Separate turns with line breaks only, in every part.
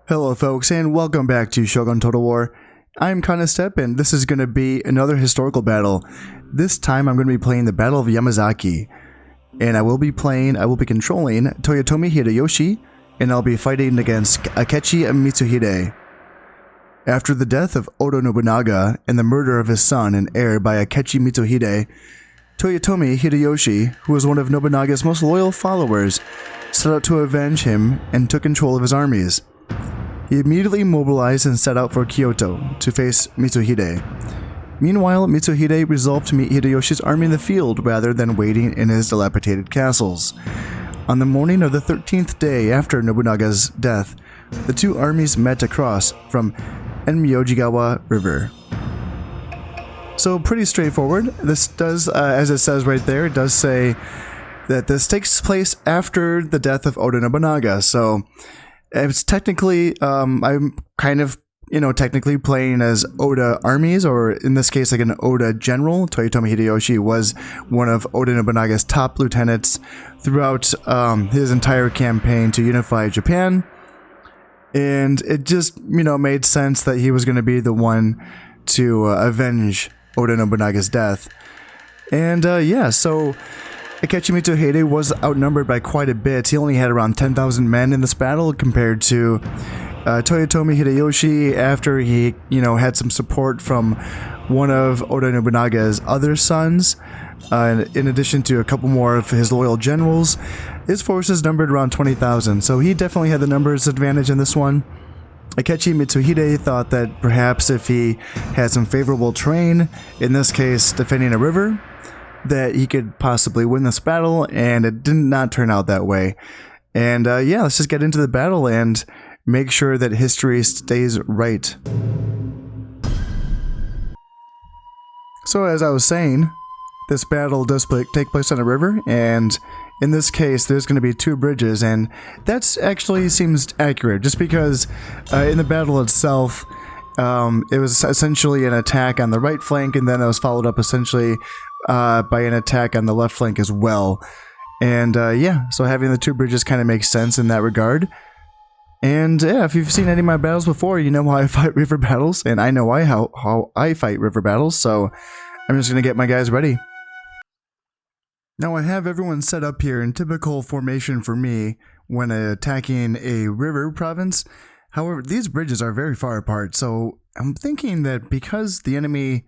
Hello folks, and welcome back to Shogun Total War. I'm Step, and this is going to be another historical battle. This time I'm going to be playing the Battle of Yamazaki. And I will be controlling Toyotomi Hideyoshi, and I'll be fighting against Akechi Mitsuhide. After the death of Oda Nobunaga and the murder of his son and heir by Akechi Mitsuhide, Toyotomi Hideyoshi, who was one of Nobunaga's most loyal followers, set out to avenge him and took control of his armies. He immediately mobilized and set out for Kyoto to face Mitsuhide. Meanwhile, Mitsuhide resolved to meet Hideyoshi's army in the field rather than waiting in his dilapidated castles. On the morning of the 13th day after Nobunaga's death, the two armies met across from Enmyojigawa River. So pretty straightforward. This does, as it says right there, it does say that this takes place after the death of Oda Nobunaga. So it's technically, I'm kind of, technically playing as Oda armies, or in this case, like an Oda general. Toyotomi Hideyoshi was one of Oda Nobunaga's top lieutenants throughout his entire campaign to unify Japan. And it just, made sense that he was going to be the one to avenge Oda Nobunaga's death. And so Akechi Mitsuhide was outnumbered by quite a bit. He only had around 10,000 men in this battle compared to Toyotomi Hideyoshi after he, had some support from one of Oda Nobunaga's other sons. In addition to a couple more of his loyal generals, his forces numbered around 20,000, so he definitely had the numbers advantage in this one. Akechi Mitsuhide thought that perhaps if he had some favorable terrain, in this case defending a river, that he could possibly win this battle, and it did not turn out that way. And let's just get into the battle and make sure that history stays right. So as I was saying, this battle does take place on a river, and in this case there's going to be two bridges, and that's actually seems accurate, just because in the battle itself it was essentially an attack on the right flank, and then it was followed up essentially by an attack on the left flank as well. And so having the two bridges kind of makes sense in that regard. And if you've seen any of my battles before, you know how I fight river battles, and I know how I fight river battles, so I'm just going to get my guys ready. Now I have everyone set up here in typical formation for me when attacking a river province. However, these bridges are very far apart, so I'm thinking that because the enemy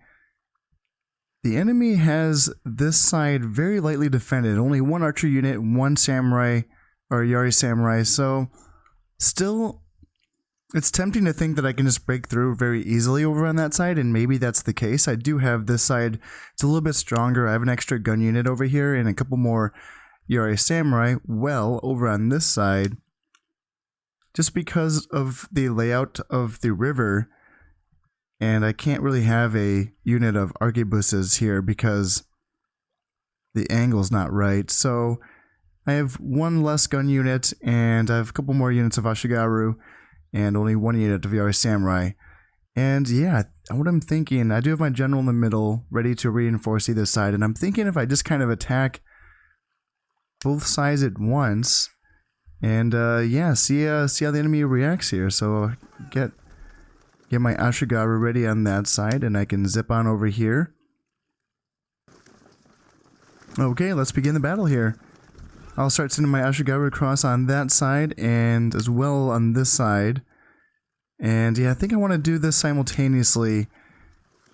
has this side very lightly defended, only one archer unit, one samurai, or Yari samurai, so still, it's tempting to think that I can just break through very easily over on that side, and maybe that's the case. I do have this side, it's a little bit stronger. I have an extra gun unit over here, and a couple more Yari samurai, over on this side, just because of the layout of the river. And I can't really have a unit of arquebuses here because the angle's not right. So I have one less gun unit, and I have a couple more units of Ashigaru, and only one unit of Yari Samurai. And what I'm thinking, I do have my general in the middle, ready to reinforce either side, and I'm thinking if I just kind of attack both sides at once, and see how the enemy reacts here. So get my Ashigaru ready on that side, and I can zip on over here. Okay, let's begin the battle here. I'll start sending my Ashigaru across on that side, and as well on this side. And I think I want to do this simultaneously,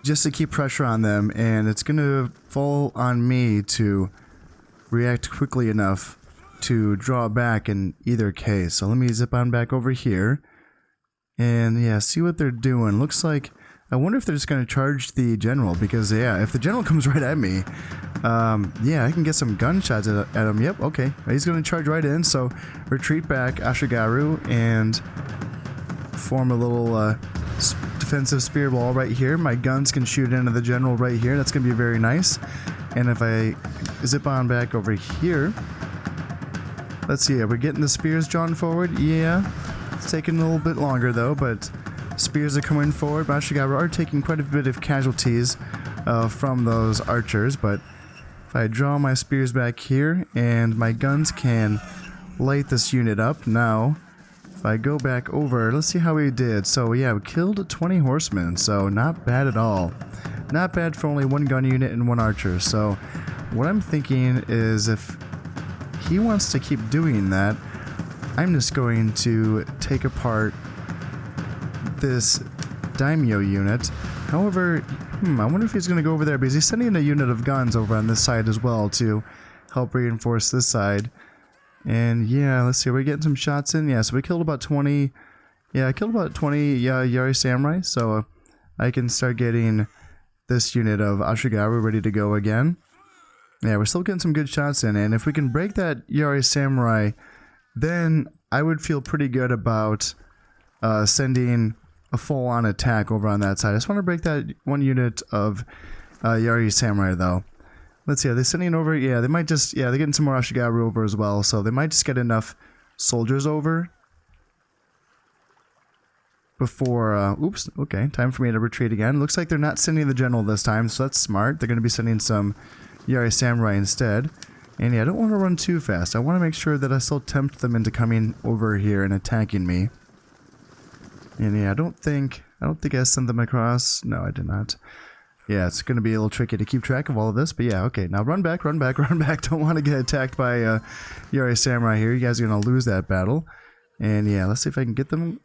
just to keep pressure on them, and it's going to fall on me to react quickly enough to draw back in either case. So let me zip on back over here. And see what they're doing. Looks like, I wonder if they're just going to charge the general, because if the general comes right at me, I can get some gunshots at him. Yep, okay, he's going to charge right in, so retreat back Ashigaru and form a little defensive spear wall right here. My guns can shoot into the general right here. That's going to be very nice. And if I zip on back over here, let's see, are we getting the spears drawn forward? Yeah. It's taking a little bit longer though, but spears are coming forward. Ashigaru are taking quite a bit of casualties from those archers, but if I draw my spears back here and my guns can light this unit up, now if If I go back over, let's see how we did. So yeah, we killed 20 horsemen, so not bad at all. Not bad for only 1 gun unit and 1 archer. So what I'm thinking is if he wants to keep doing that, I'm just going to take apart this daimyo unit. However, I wonder if he's going to go over there because he's sending a unit of guns over on this side as well to help reinforce this side. And yeah, let's see, we're getting some shots in. Yeah, so we killed about 20. Yeah, I killed about 20 Yari Samurai, so I can start getting this unit of Ashigaru ready to go again. Yeah, we're still getting some good shots in, and if we can break that Yari Samurai, then I would feel pretty good about sending a full-on attack over on that side. I just want to break that 1 unit of Yari Samurai, though. Let's see, are they sending over? Yeah, they might just, yeah, they're getting some more Ashigaru over as well, so they might just get enough soldiers over before, oops, okay, time for me to retreat again. Looks like they're not sending the general this time, so that's smart. They're going to be sending some Yari Samurai instead. And yeah, I don't want to run too fast. I want to make sure that I still tempt them into coming over here and attacking me. And yeah, I don't think I sent them across. No, I did not. Yeah, it's going to be a little tricky to keep track of all of this, but yeah, okay. Now run back, run back, run back. Don't want to get attacked by Yari Samurai here. You guys are going to lose that battle. And yeah, let's see if I can get them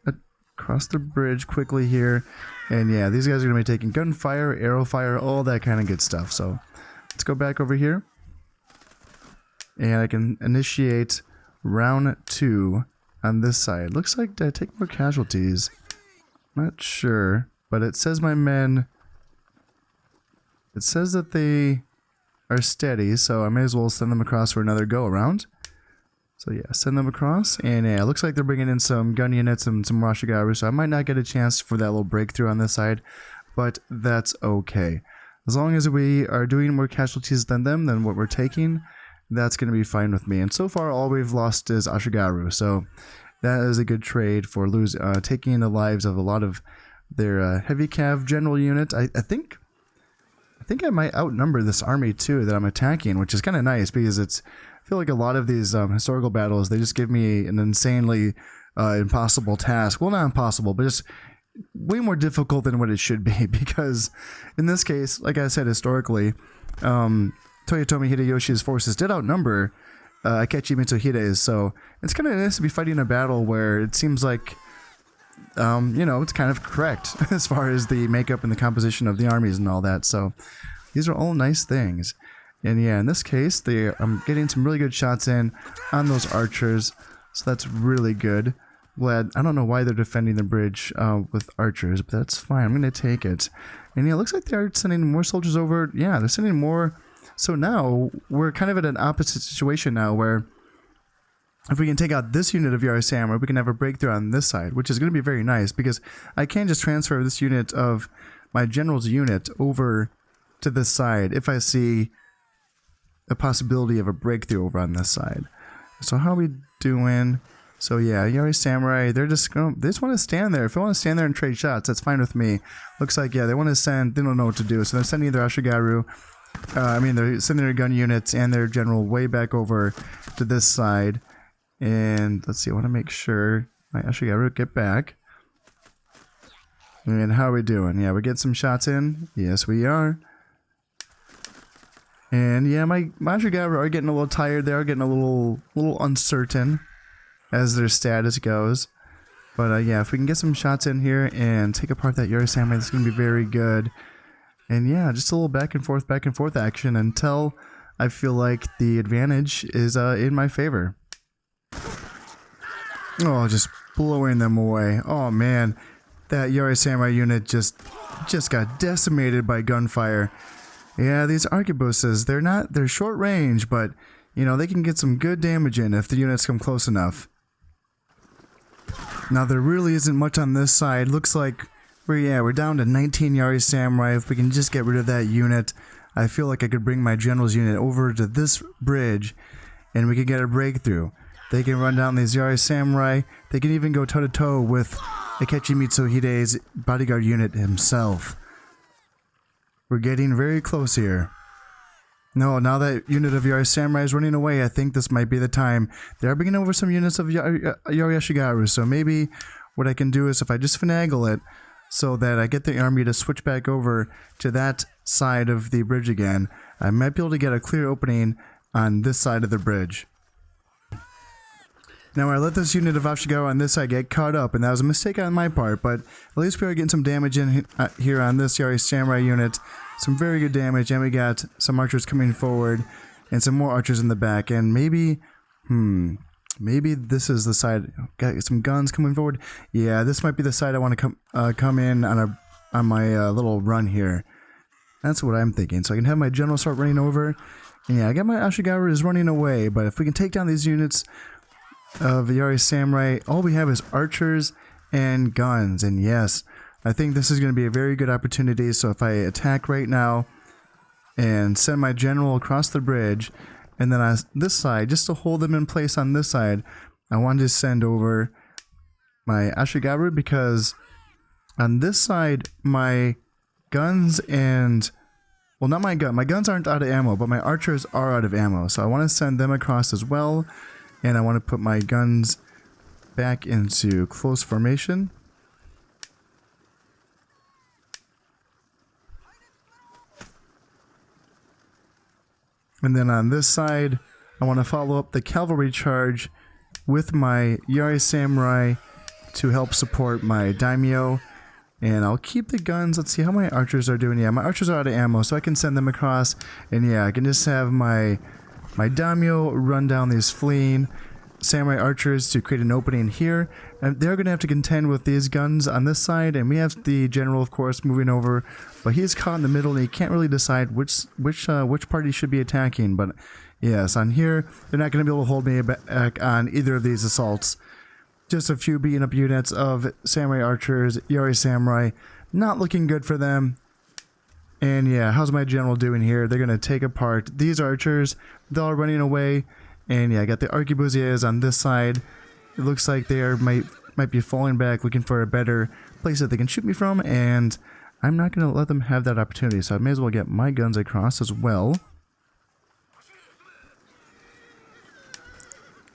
across the bridge quickly here. And yeah, these guys are going to be taking gunfire, arrow fire, all that kind of good stuff. So let's go back over here. And I can initiate round 2 on this side. Looks like, did I take more casualties? Not sure, but it says my men... It says that they are steady, so I may as well send them across for another go-around. So yeah, send them across, and yeah, it looks like they're bringing in some gun units and some Rashigaru, so I might not get a chance for that little breakthrough on this side, but that's okay. As long as we are doing more casualties than them, than what we're taking, that's going to be fine with me. And so far, all we've lost is Ashigaru, so that is a good trade for taking the lives of a lot of their heavy cav general unit. I think I might outnumber this army too that I'm attacking, which is kind of nice because I feel like a lot of these historical battles, they just give me an insanely impossible task. Well, not impossible, but just way more difficult than what it should be, because in this case, like I said, historically, Toyotomi Hideyoshi's forces did outnumber Akechi Mitsuhide's, so it's kind of nice to be fighting a battle where it seems like you know, it's kind of correct as far as the makeup and the composition of the armies and all that. So these are all nice things. And yeah, in this case, I'm getting some really good shots in on those archers. So that's really good. Glad. I don't know why they're defending the bridge with archers, but that's fine. I'm going to take it. And yeah, it looks like they're sending more soldiers over. Yeah, they're sending more. So now we're kind of at an opposite situation now where if we can take out this unit of Yari Samurai, we can have a breakthrough on this side, which is going to be very nice because I can just transfer this unit of my general's unit over to this side if I see a possibility of a breakthrough over on this side. So how are we doing? So yeah, Yari Samurai, they just want to stand there. If they want to stand there and trade shots, that's fine with me. Looks like, yeah, they want to send, they don't know what to do. So they're sending their Ashigaru, they're sending their gun units and their general way back over to this side. And let's see, I want to make sure my Ashigaru get back. And how are we doing? Yeah, we get some shots in. Yes, we are. And yeah, my Ashigaru are getting a little tired. They are getting a little uncertain as their status goes. But yeah, if we can get some shots in here and take apart that Yari Samurai, that's going to be very good. And yeah, just a little back and forth action until I feel like the advantage is in my favor. Oh, just blowing them away. Oh man, that Yari Samurai unit just got decimated by gunfire. Yeah, these arquebuses, they're short range, but you know, they can get some good damage in if the units come close enough. Now there really isn't much on this side. Looks like we're down to 19 Yari Samurai. If we can just get rid of that unit, I feel like I could bring my general's unit over to this bridge and we could get a breakthrough. They can run down these Yari Samurai. They can even go toe-to-toe with Akechi Mitsuhide's bodyguard unit himself. We're getting very close here. No, now that unit of Yari Samurai is running away, I think this might be the time. They are bringing over some units of Yari Ashigaru, so maybe what I can do is if I just finagle it so that I get the army to switch back over to that side of the bridge again, I might be able to get a clear opening on this side of the bridge. Now I let this unit of Ashigaru on this side get caught up, and that was a mistake on my part, but at least we are getting some damage in here on this Yari Samurai unit. Some very good damage, and we got some archers coming forward, and some more archers in the back, and maybe, maybe this is the side. Got some guns coming forward. Yeah, this might be the side I want to come in on my little run here. That's what I'm thinking. So I can have my general start running over, and yeah, I got my Ashigaru is running away. But if we can take down these units of Yari Samurai, all we have is archers and guns, and yes, I think this is going to be a very good opportunity. So if I attack right now and send my general across the bridge, and then on this side, just to hold them in place on this side, I want to send over my Ashigaru, because on this side, my guns and, well, not my guns aren't out of ammo, but my archers are out of ammo. So I want to send them across as well, and I want to put my guns back into close formation. And then on this side, I want to follow up the cavalry charge with my Yari Samurai to help support my daimyo. And I'll keep the guns. Let's see how my archers are doing. Yeah, my archers are out of ammo, so I can send them across. And yeah, I can just have my daimyo run down these fleeing samurai archers to create an opening here. And they're going to have to contend with these guns on this side. And we have the general, of course, moving over. But he's caught in the middle, and he can't really decide which party he should be attacking. But yes, on here, they're not going to be able to hold me back on either of these assaults. Just a few beaten up units of samurai archers, Yari Samurai. Not looking good for them. And yeah, how's my general doing here? They're going to take apart these archers. They're all running away. And yeah, I got the arquebusiers on this side. It looks like they might be falling back, looking for a better place that they can shoot me from. And I'm not going to let them have that opportunity. So I may as well get my guns across as well.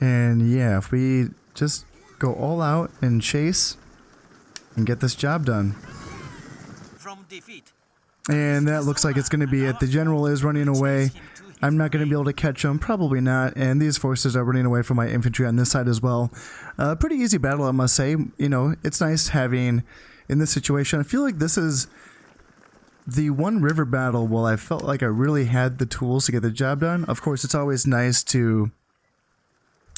And yeah, if we just go all out and chase and get this job done.
From defeat.
And that looks like it's going to be it. The general is running away. I'm not going to be able to catch him, probably not. And these forces are running away from my infantry on this side as well. Pretty easy battle, I must say. You know, it's nice having, in this situation, I feel like this is the one river battle where I felt like I really had the tools to get the job done. Of course, it's always nice to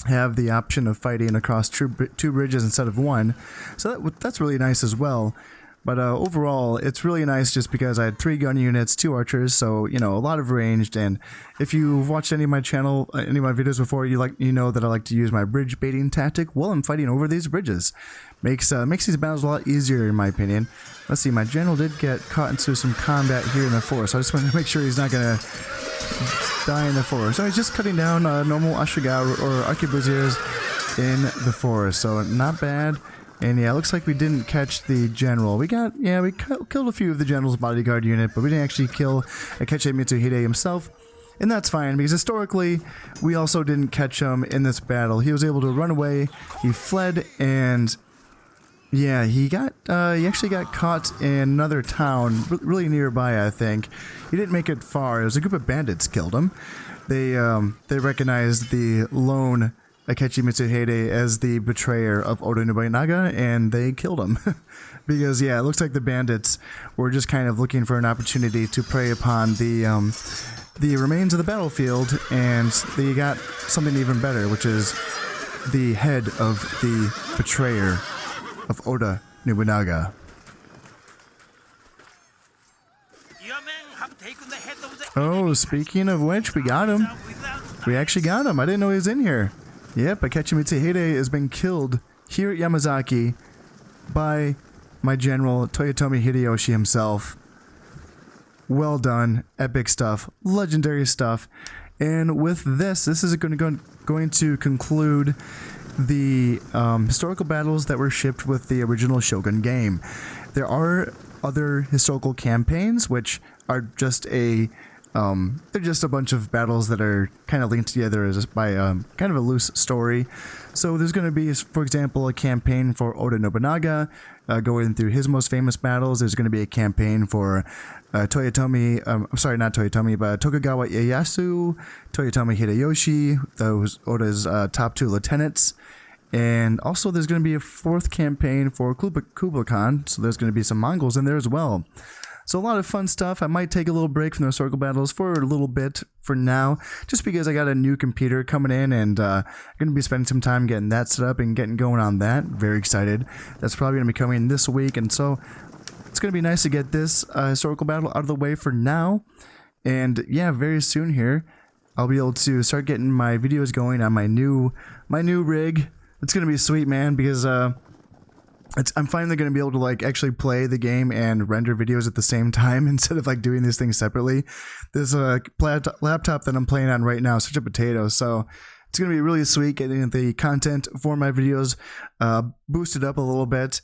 have the option of fighting across two bridges instead of one, so that's really nice as well. But overall, it's really nice just because I had 3 gun units, 2 archers, so you know, a lot of ranged. And if you've watched any of my channel, any of my videos before, you know that I like to use my bridge baiting tactic while I'm fighting over these bridges. Makes these battles a lot easier in my opinion. Let's see, my general did get caught into some combat here in the forest, so I just want to make sure he's not gonna die in the forest. So he's just cutting down normal Ashigaru or arquebusiers in the forest, so not bad. And yeah, it looks like we didn't catch the general. We killed a few of the general's bodyguard unit, but we didn't actually kill Akechi Mitsuhide himself. And that's fine, because historically, we also didn't catch him in this battle. He was able to run away, he fled, and yeah, he actually got caught in another town, really nearby, I think. He didn't make it far. It was a group of bandits killed him. They recognized the lone Akechi Mitsuhide as the betrayer of Oda Nobunaga, and they killed him. Because, yeah, it looks like the bandits were just kind of looking for an opportunity to prey upon the remains of the battlefield, and they got something even better, which is the head of the betrayer of Oda Nobunaga. Oh, speaking of which, we got him. We actually got him. I didn't know he was in here. Yep, Akechi Mitsuhide has been killed here at Yamazaki by my general, Toyotomi Hideyoshi himself. Well done. Epic stuff. Legendary stuff. And with this is going to conclude the historical battles that were shipped with the original Shogun game. There are other historical campaigns, which are just a They're just a bunch of battles that are kind of linked together as by kind of a loose story. So there's going to be, for example, a campaign for Oda Nobunaga, going through his most famous battles. There's going to be a campaign for Toyotomi, not Toyotomi, but Tokugawa Ieyasu, Toyotomi Hideyoshi, those Oda's top 2 lieutenants. And also there's going to be a 4th campaign for Kublai Khan, so there's going to be some Mongols in there as well. So a lot of fun stuff. I might take a little break from the historical battles for a little bit for now, just because I got a new computer coming in, and I'm going to be spending some time getting that set up and getting going on that. Very excited. That's probably going to be coming this week, and so it's going to be nice to get this historical battle out of the way for now. And yeah, very soon here, I'll be able to start getting my videos going on my new rig. It's going to be sweet, man, because I'm finally going to be able to like actually play the game and render videos at the same time instead of like doing these things separately. This laptop that I'm playing on right now is such a potato, so it's going to be really sweet getting the content for my videos boosted up a little bit.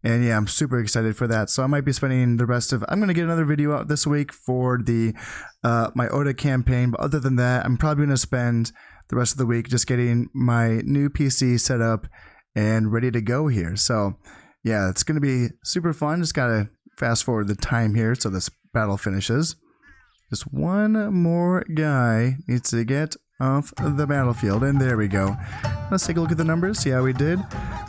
And yeah, I'm super excited for that. So I might be spending the rest of... I'm going to get another video out this week for the my Oda campaign, but other than that, I'm probably going to spend the rest of the week just getting my new PC set up and ready to go here. So yeah, it's going to be super fun. Just got to fast forward the time here so this battle finishes. Just one more guy needs to get off the battlefield, and there we go. Let's take a look at the numbers, see how we did.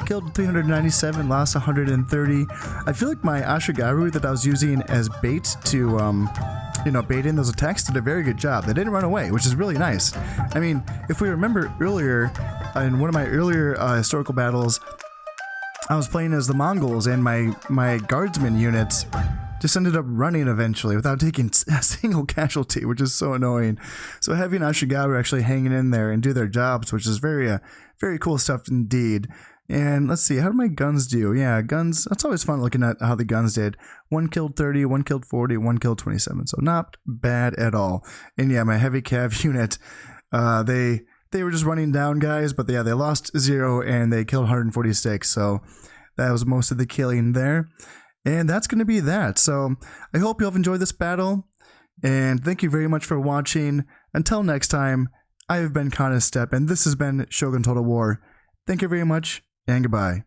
Killed 397, lost 130. I feel like my Ashigaru that I was using as bait to bait in those attacks did a very good job. They didn't run away, which is really nice. I mean, if we remember earlier, in one of my earlier historical battles, I was playing as the Mongols, and my guardsman units just ended up running eventually without taking a single casualty, which is so annoying. So having Ashigaru actually hanging in there and do their jobs, which is very cool stuff indeed. And let's see, how did my guns do? Yeah, guns, that's always fun looking at how the guns did. One killed 30, one killed 40, one killed 27, so not bad at all. And yeah, my heavy cav unit, they were just running down guys, but yeah, they lost 0 and they killed 146, so that was most of the killing there. And that's going to be that. So I hope you all have enjoyed this battle, and thank you very much for watching. Until next time, I have been Step, and this has been Shogun Total War. Thank you very much, and goodbye.